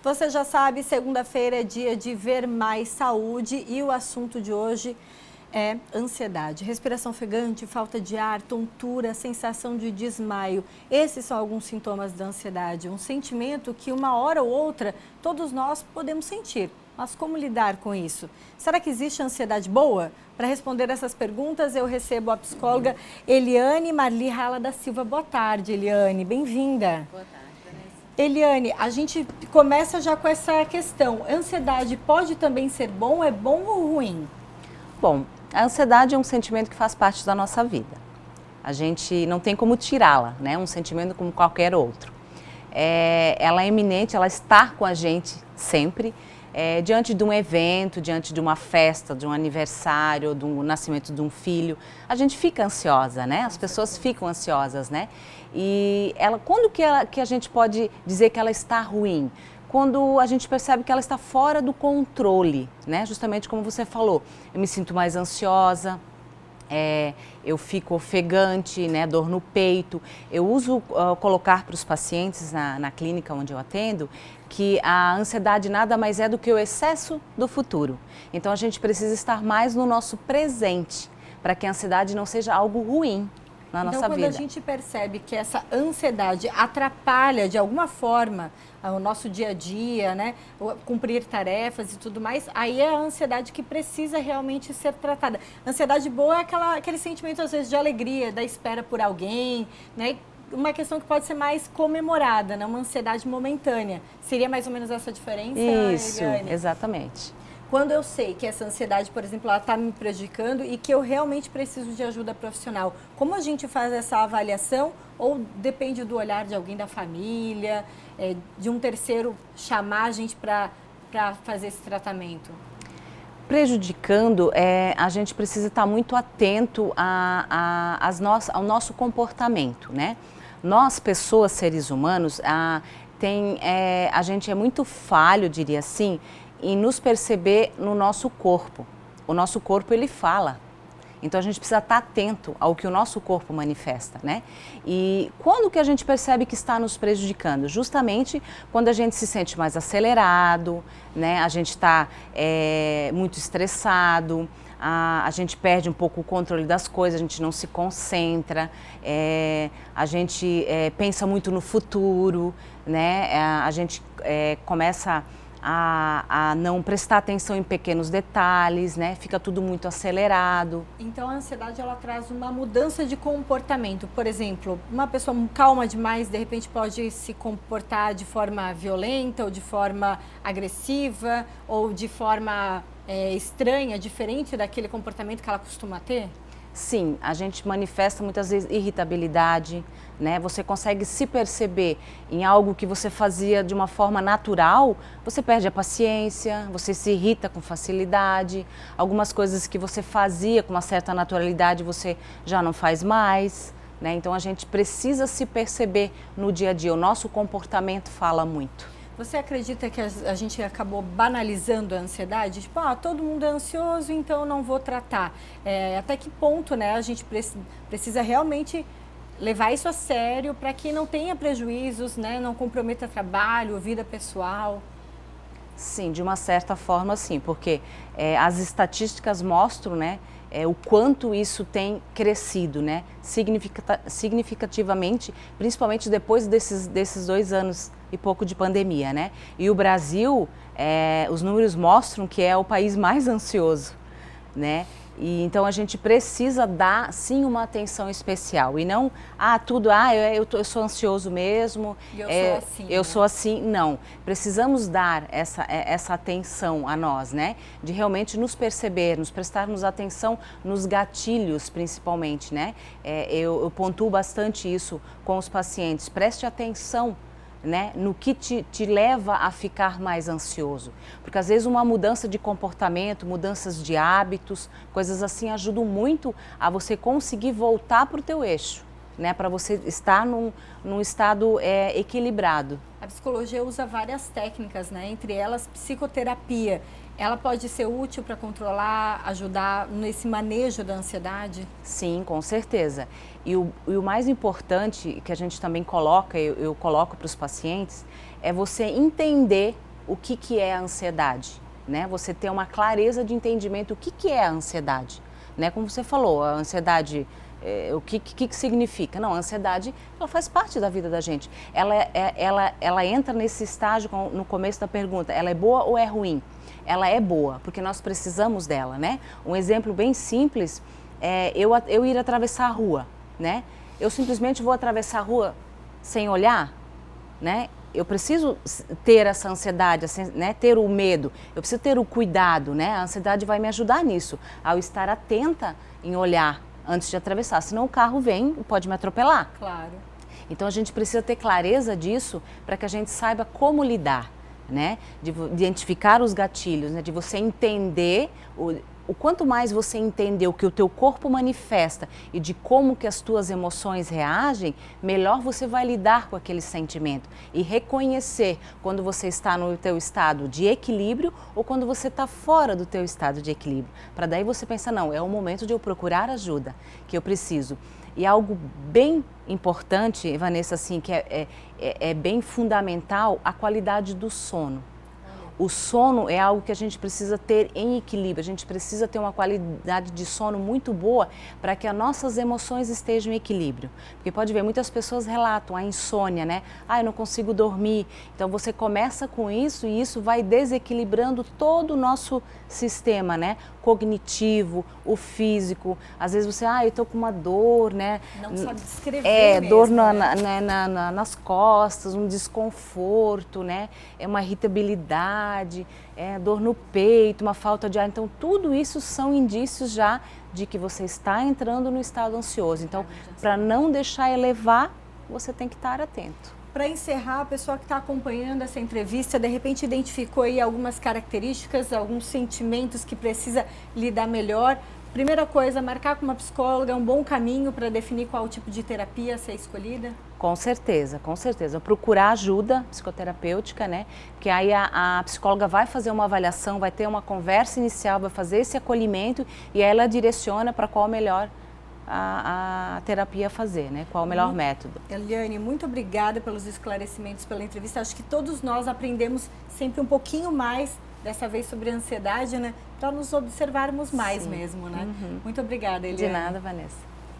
Você já sabe, segunda-feira é dia de ver mais saúde e o assunto de hoje é ansiedade. Respiração ofegante, falta de ar, tontura, sensação de desmaio. Esses são alguns sintomas da ansiedade. Um sentimento que uma hora ou outra todos nós podemos sentir. Mas como lidar com isso? Será que existe ansiedade boa? Para responder essas perguntas, eu recebo a psicóloga Eliane Marli Rala da Silva. Boa tarde, Eliane. Bem-vinda. Boa tarde, Vanessa. Eliane, a gente começa já com essa questão. Ansiedade pode também ser bom? É bom ou ruim? Bom, a ansiedade é um sentimento que faz parte da nossa vida. A gente não tem como tirá-la, né? Um sentimento como qualquer outro. Ela é iminente, ela está com a gente sempre. Diante de um evento, diante de uma festa, de um aniversário, do nascimento de um filho, a gente fica ansiosa, né? As pessoas ficam ansiosas, né? E quando que a gente pode dizer que ela está ruim? Quando a gente percebe que ela está fora do controle, né? Justamente como você falou, eu me sinto mais ansiosa, eu fico ofegante, né? Dor no peito. Eu uso colocar para os pacientes na clínica onde eu atendo que a ansiedade nada mais é do que o excesso do futuro. Então a gente precisa estar mais no nosso presente para que a ansiedade não seja algo ruim na nossa vida. Então, quando a gente percebe que essa ansiedade atrapalha de alguma forma o nosso dia a dia, né, cumprir tarefas e tudo mais, aí é a ansiedade que precisa realmente ser tratada. Ansiedade boa é aquele sentimento, às vezes, de alegria, da espera por alguém, né? Uma questão que pode ser mais comemorada, né? Uma ansiedade momentânea. Seria mais ou menos essa diferença, Isso, Eliane? exatamente. Quando eu sei que essa ansiedade, por exemplo, ela está me prejudicando e que eu realmente preciso de ajuda profissional, como a gente faz essa avaliação? Ou depende do olhar de alguém da família, de um terceiro chamar a gente para fazer esse tratamento? Prejudicando, a gente precisa estar muito atento ao nosso comportamento, né? Nós, pessoas, seres humanos, a gente é muito falho, diria assim, em nos perceber no nosso corpo. O nosso corpo, ele fala. Então a gente precisa estar atento ao que o nosso corpo manifesta, né? E quando que a gente percebe que está nos prejudicando? Justamente quando a gente se sente mais acelerado, né? A gente está muito estressado, a gente perde um pouco o controle das coisas, a gente não se concentra, a gente pensa muito no futuro, né? A gente começa a não prestar atenção em pequenos detalhes, né? Fica tudo muito acelerado. Então a ansiedade ela traz uma mudança de comportamento. Por exemplo, uma pessoa calma demais, de repente pode se comportar de forma violenta ou de forma agressiva ou de forma estranha, diferente daquele comportamento que ela costuma ter? Sim, a gente manifesta muitas vezes irritabilidade, né? Você consegue se perceber em algo que você fazia de uma forma natural, você perde a paciência, você se irrita com facilidade, algumas coisas que você fazia com uma certa naturalidade você já não faz mais, né? Então a gente precisa se perceber no dia a dia, o nosso comportamento fala muito. Você acredita que a gente acabou banalizando a ansiedade? Tipo, todo mundo é ansioso, então eu não vou tratar. Até que ponto, né, a gente precisa realmente levar isso a sério para que não tenha prejuízos, né, não comprometa trabalho, vida pessoal? Sim, de uma certa forma sim, porque as estatísticas mostram, né, o quanto isso tem crescido, né, significativamente, principalmente depois desses 2 anos e pouco de pandemia, né? E o Brasil, os números mostram que é o país mais ansioso, né? E então a gente precisa dar sim uma atenção especial e não eu sou ansioso mesmo, eu sou assim, não. Precisamos dar essa atenção a nós, né? De realmente nos perceber, nos prestarmos atenção nos gatilhos principalmente, né? Eu pontuo bastante isso com os pacientes, preste atenção, né, no que te leva a ficar mais ansioso. Porque às vezes uma mudança de comportamento, mudanças de hábitos, coisas assim ajudam muito a você conseguir voltar para o teu eixo, né, para você estar num estado equilibrado. A psicologia usa várias técnicas, né, entre elas psicoterapia. Ela pode ser útil para controlar, ajudar nesse manejo da ansiedade? Sim, com certeza. E o mais importante que a gente também coloca, eu coloco para os pacientes, é você entender o que é a ansiedade, né? Você ter uma clareza de entendimento o que é a ansiedade, né? Como você falou, a ansiedade, o que significa? Não, a ansiedade, ela faz parte da vida da gente. Ela entra nesse estágio, no começo da pergunta, ela é boa ou é ruim? Ela é boa, porque nós precisamos dela, né? Um exemplo bem simples é eu ir atravessar a rua, né? Eu simplesmente vou atravessar a rua sem olhar, né? Eu preciso ter essa ansiedade, né? Ter o medo, eu preciso ter o cuidado, né? A ansiedade vai me ajudar nisso, ao estar atenta em olhar antes de atravessar, senão o carro vem e pode me atropelar. Claro. Então a gente precisa ter clareza disso para que a gente saiba como lidar, né? De identificar os gatilhos, né? De você entender o quanto mais você entender o que o teu corpo manifesta e de como que as tuas emoções reagem, melhor você vai lidar com aquele sentimento e reconhecer quando você está no teu estado de equilíbrio ou quando você está fora do teu estado de equilíbrio. Para daí você pensar, não, é o momento de eu procurar ajuda que eu preciso. E algo bem importante, Vanessa, assim, que é bem fundamental, a qualidade do sono. O sono é algo que a gente precisa ter em equilíbrio, a gente precisa ter uma qualidade de sono muito boa para que as nossas emoções estejam em equilíbrio. Porque pode ver, muitas pessoas relatam a insônia, né? Ah, eu não consigo dormir. Então você começa com isso e isso vai desequilibrando todo o nosso sistema, né? Cognitivo, o físico. Às vezes você, eu estou com uma dor, né? Não sabe descrever mesmo, dor né? nas costas, um desconforto, né? É uma irritabilidade, dor no peito, uma falta de ar. Então, tudo isso são indícios já de que você está entrando no estado ansioso. Então, para não deixar elevar, você tem que estar atento. Para encerrar, a pessoa que está acompanhando essa entrevista, de repente identificou aí algumas características, alguns sentimentos que precisa lidar melhor. Primeira coisa, marcar com uma psicóloga é um bom caminho para definir qual tipo de terapia a ser escolhida? Com certeza, com certeza. Procurar ajuda psicoterapêutica, né? Porque aí a psicóloga vai fazer uma avaliação, vai ter uma conversa inicial, vai fazer esse acolhimento e aí ela direciona para qual melhor a terapia a fazer, né? Qual o melhor método. Eliane, muito obrigada pelos esclarecimentos, pela entrevista. Acho que todos nós aprendemos sempre um pouquinho mais, dessa vez sobre a ansiedade, né? Para nos observarmos mais mesmo, né? Muito obrigada, Eliane. De nada, Vanessa.